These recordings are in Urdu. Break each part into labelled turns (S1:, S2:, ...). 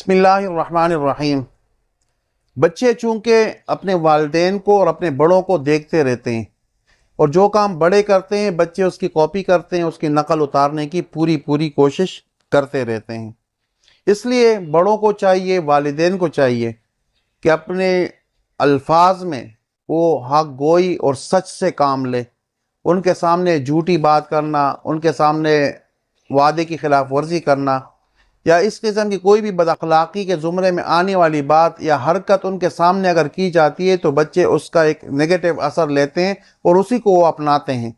S1: بسم اللہ الرحمن الرحیم۔ بچے چونکہ اپنے والدین کو اور اپنے بڑوں کو دیکھتے رہتے ہیں، اور جو کام بڑے کرتے ہیں بچے اس کی کاپی کرتے ہیں، اس کی نقل اتارنے کی پوری کوشش کرتے رہتے ہیں۔ اس لیے بڑوں کو چاہیے، والدین کو چاہیے کہ اپنے الفاظ میں وہ حق گوئی اور سچ سے کام لے۔ ان کے سامنے جھوٹی بات کرنا، ان کے سامنے وعدے کی خلاف ورزی کرنا یا اس قسم کی کوئی بھی بد اخلاقی کے زمرے میں آنے والی بات یا حرکت ان کے سامنے اگر کی جاتی ہے تو بچے اس کا ایک نیگیٹو اثر لیتے ہیں اور اسی کو وہ اپناتے ہیں۔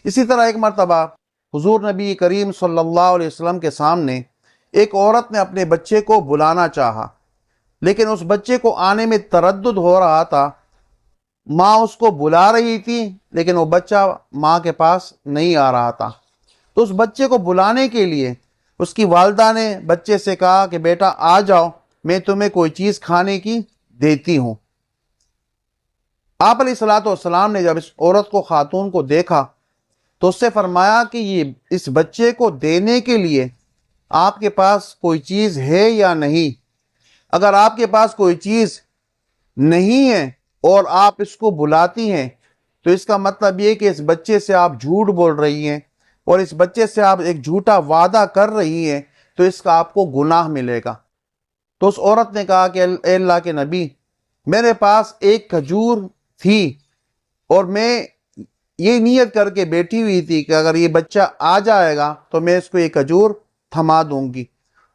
S1: اسی طرح ایک مرتبہ حضور نبی کریم صلی اللہ علیہ وسلم کے سامنے ایک عورت نے اپنے بچے کو بلانا چاہا، لیکن اس بچے کو آنے میں تردد ہو رہا تھا۔ ماں اس کو بلا رہی تھی لیکن وہ بچہ ماں کے پاس نہیں آ رہا تھا، تو اس بچے کو بلانے کے لیے اس کی والدہ نے بچے سے کہا کہ بیٹا آ جاؤ، میں تمہیں کوئی چیز کھانے کی دیتی ہوں۔ آپ علیہ الصلوۃ والسلام نے جب اس عورت کو، خاتون کو دیکھا تو اس سے فرمایا کہ یہ اس بچے کو دینے کے لیے آپ کے پاس کوئی چیز ہے یا نہیں؟ اگر آپ کے پاس کوئی چیز نہیں ہے اور آپ اس کو بلاتی ہیں تو اس کا مطلب یہ کہ اس بچے سے آپ جھوٹ بول رہی ہیں اور اس بچے سے آپ ایک جھوٹا وعدہ کر رہی ہیں، تو اس کا آپ کو گناہ ملے گا۔ تو اس عورت نے کہا کہ اے اللہ کے نبی، میرے پاس ایک کھجور تھی اور میں یہ نیت کر کے بیٹھی ہوئی تھی کہ اگر یہ بچہ آ جائے گا تو میں اس کو یہ کھجور تھما دوں گی۔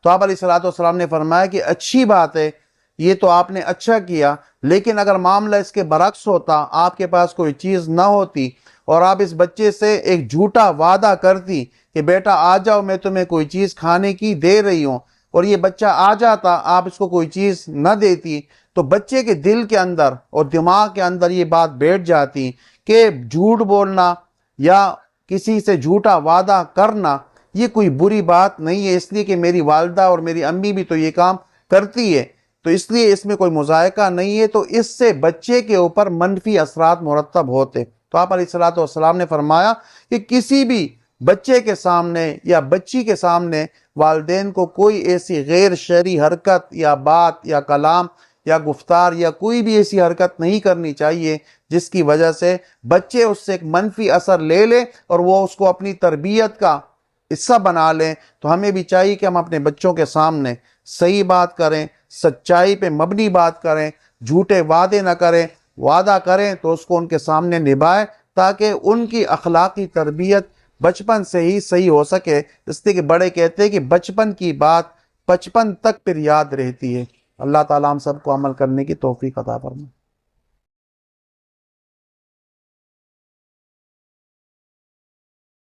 S1: تو آپ علیہ الصلوۃ والسلام نے فرمایا کہ اچھی بات ہے، یہ تو آپ نے اچھا کیا، لیکن اگر معاملہ اس کے برعکس ہوتا، آپ کے پاس کوئی چیز نہ ہوتی اور آپ اس بچے سے ایک جھوٹا وعدہ کرتی کہ بیٹا آ جاؤ، میں تمہیں کوئی چیز کھانے کی دے رہی ہوں، اور یہ بچہ آ جاتا، آپ اس کو کوئی چیز نہ دیتی، تو بچے کے دل کے اندر اور دماغ کے اندر یہ بات بیٹھ جاتی کہ جھوٹ بولنا یا کسی سے جھوٹا وعدہ کرنا یہ کوئی بری بات نہیں ہے، اس لیے کہ میری والدہ اور میری امی بھی تو یہ کام کرتی ہے، تو اس لیے اس میں کوئی مذائقہ نہیں ہے، تو اس سے بچے کے اوپر منفی اثرات مرتب ہوتے۔ تو آپ علیہ الصلوۃ والسلام نے فرمایا کہ کسی بھی بچے کے سامنے یا بچی کے سامنے والدین کو کوئی ایسی غیر شرعی حرکت یا بات یا کلام یا گفتار یا کوئی بھی ایسی حرکت نہیں کرنی چاہیے جس کی وجہ سے بچے اس سے ایک منفی اثر لے لے اور وہ اس کو اپنی تربیت کا حصہ بنا لیں۔ تو ہمیں بھی چاہیے کہ ہم اپنے بچوں کے سامنے صحیح بات کریں، سچائی پہ مبنی بات کریں، جھوٹے وعدے نہ کریں، وعدہ کریں تو اس کو ان کے سامنے نبھائیں تاکہ ان کی اخلاقی تربیت بچپن سے ہی صحیح ہو سکے۔ اس لیے کہ بڑے کہتے ہیں کہ بچپن کی بات بچپن تک پھر یاد رہتی ہے۔ اللہ تعالیٰ ہم سب کو عمل کرنے کی توفیق عطا فرمائے۔